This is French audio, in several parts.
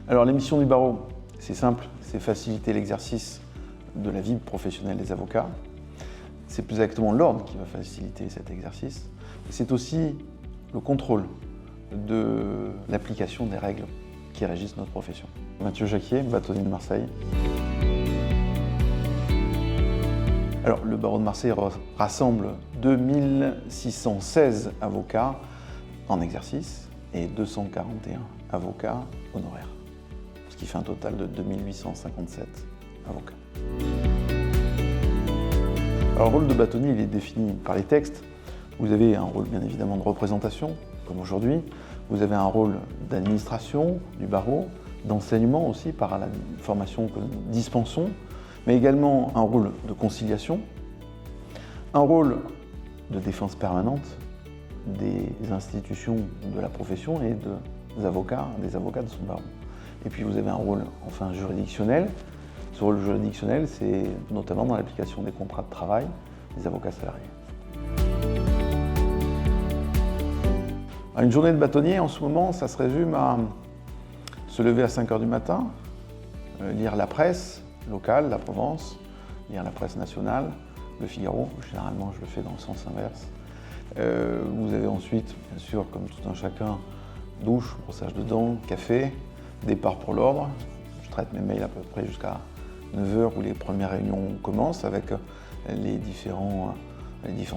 Alors, les missions du barreau, c'est simple, c'est faciliter l'exercice de la vie professionnelle des avocats. C'est plus exactement l'ordre qui va faciliter cet exercice. C'est aussi le contrôle de l'application des règles qui régissent notre profession. Mathieu Jacquier, bâtonnier de Marseille. Alors, le barreau de Marseille rassemble 2616 avocats en exercice et 241 avocats honoraires, ce qui fait un total de 2857 avocats. Alors, le rôle de bâtonnier, il est défini par les textes. Vous avez un rôle bien évidemment de représentation, comme aujourd'hui. Vous avez un rôle d'administration du barreau, d'enseignement aussi par la formation que nous dispensons, mais également un rôle de conciliation, un rôle de défense permanente des institutions de la profession et des avocats de son barreau. Et puis vous avez un rôle enfin juridictionnel. Ce rôle juridictionnel, c'est notamment dans l'application des contrats de travail des avocats salariés. Une journée de bâtonnier, en ce moment, ça se résume à se lever à 5 h du matin, lire la presse locale, la Provence, lire la presse nationale, Le Figaro. Généralement, je le fais dans le sens inverse. Vous avez ensuite, bien sûr, comme tout un chacun, douche, brossage de dents, café, départ pour l'ordre. Je traite mes mails à peu près jusqu'à 9 h où les premières réunions commencent avec les différentes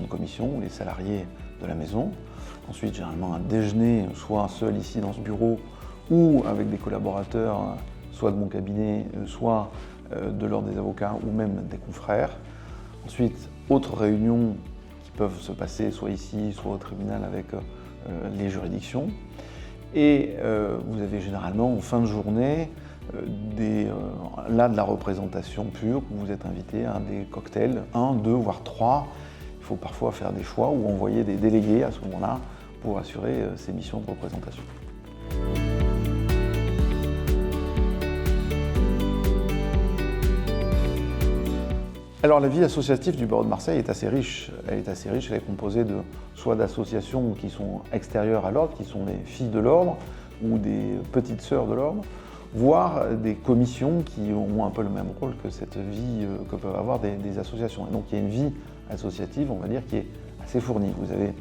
commissions ou les salariés de la maison. Ensuite, généralement, un déjeuner, soit seul ici dans ce bureau ou avec des collaborateurs, soit de mon cabinet, soit de l'ordre des avocats ou même des confrères. Ensuite, autres réunions qui peuvent se passer soit ici, soit au tribunal avec les juridictions. Et vous avez généralement en fin de journée là de la représentation pure, où vous êtes invité à des cocktails, 1, 2, voire 3. Il faut parfois faire des choix ou envoyer des délégués à ce moment-là pour assurer ces missions de représentation. Alors la vie associative du barreau de Marseille est assez riche. Elle est composée soit d'associations qui sont extérieures à l'ordre, qui sont des filles de l'ordre ou des petites sœurs de l'ordre, voire des commissions qui ont un peu le même rôle que cette vie que peuvent avoir des associations. Et donc il y a une vie associative, on va dire, qui est assez fournie. Vous avez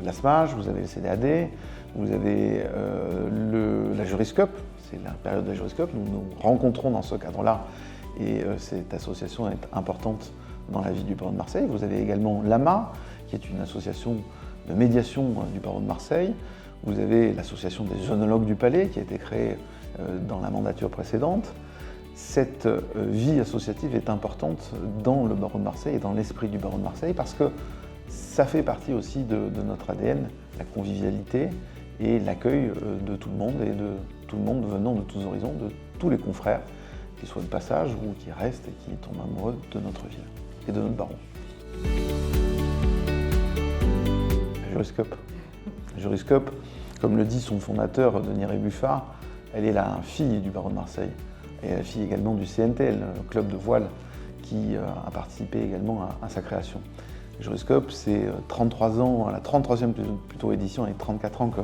la SMAJ, vous avez le CDAD, vous avez la Juriscope, c'est la période de la Juriscope, nous nous rencontrons dans ce cadre-là et cette association est importante dans la vie du barreau de Marseille. Vous avez également l'AMA, qui est une association de médiation du barreau de Marseille. Vous avez l'association des œnologues du Palais, qui a été créée dans la mandature précédente. Cette vie associative est importante dans le barreau de Marseille et dans l'esprit du barreau de Marseille parce que ça fait partie aussi de notre ADN, la convivialité et l'accueil de tout le monde et de tout le monde venant de tous horizons, de tous les confrères, qu'ils soient de passage ou qui restent et qui tombent amoureux de notre ville et de notre barreau. La Juriscope, comme le dit son fondateur, Denis Rébuffat, elle est la fille du barreau de Marseille et la fille également du CNTL, le club de voile qui a participé également à sa création. La Juriscope, c'est 33 ans, la 33e plutôt édition, et 34 ans que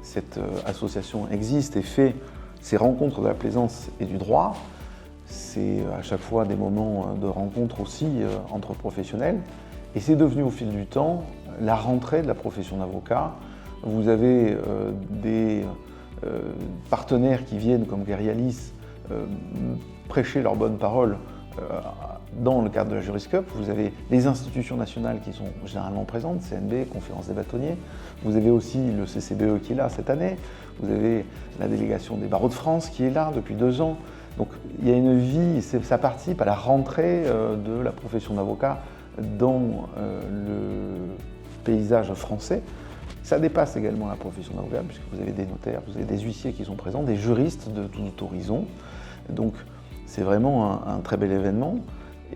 cette association existe et fait ses rencontres de la plaisance et du droit. C'est à chaque fois des moments de rencontre aussi entre professionnels. Et c'est devenu au fil du temps la rentrée de la profession d'avocat. Vous avez des partenaires qui viennent comme Guerialis prêcher leurs bonnes paroles dans le cadre de la Juriscope. Vous avez les institutions nationales qui sont généralement présentes, CNB, Conférence des bâtonniers. Vous avez aussi le CCBE qui est là cette année. Vous avez la délégation des barreaux de France qui est là depuis 2 ans. Donc il y a une vie, ça participe à la rentrée de la profession d'avocat dans le paysage français. Ça dépasse également la profession d'avocat puisque vous avez des notaires, vous avez des huissiers qui sont présents, des juristes de tout horizon. Donc c'est vraiment un très bel événement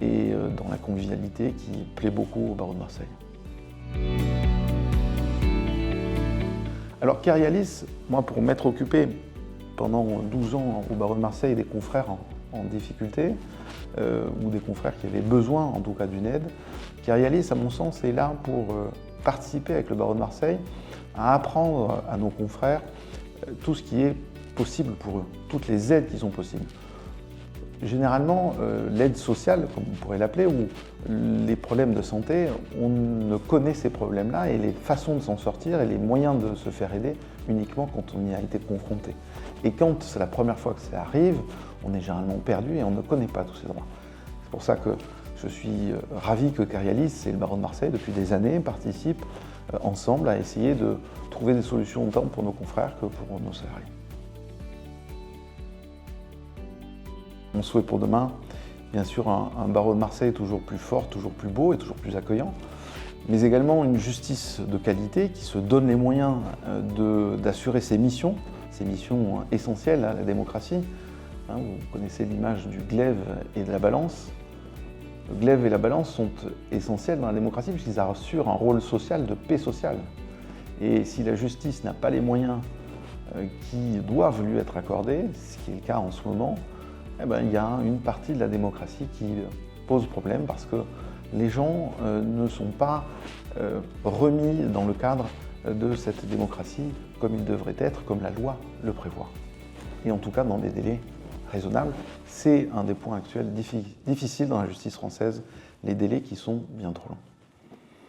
et dans la convivialité qui plaît beaucoup au barreau de Marseille. Alors Guerialis, moi pour m'être occupé pendant 12 ans au barreau de Marseille des confrères en difficulté ou des confrères qui avaient besoin en tout cas d'une aide, Guerialis à mon sens est là pour participer avec le barreau de Marseille à apprendre à nos confrères tout ce qui est possibles pour eux, toutes les aides qui sont possibles. Généralement, l'aide sociale, comme on pourrait l'appeler, ou les problèmes de santé, on ne connaît ces problèmes-là et les façons de s'en sortir et les moyens de se faire aider uniquement quand on y a été confronté. Et quand c'est la première fois que ça arrive, on est généralement perdu et on ne connaît pas tous ces droits. C'est pour ça que je suis ravi que Carialis et le barreau de Marseille, depuis des années, participent ensemble à essayer de trouver des solutions tant pour nos confrères que pour nos salariés. Mon souhait pour demain, bien sûr, un barreau de Marseille toujours plus fort, toujours plus beau et toujours plus accueillant, mais également une justice de qualité qui se donne les moyens d'assurer ses missions essentielles à la démocratie. Vous connaissez l'image du glaive et de la balance. Le glaive et la balance sont essentiels dans la démocratie puisqu'ils assurent un rôle social de paix sociale. Et si la justice n'a pas les moyens qui doivent lui être accordés, ce qui est le cas en ce moment, il y a une partie de la démocratie qui pose problème parce que les gens ne sont pas remis dans le cadre de cette démocratie comme ils devraient être, comme la loi le prévoit. Et en tout cas dans des délais raisonnables. C'est un des points actuels difficiles dans la justice française, les délais qui sont bien trop longs.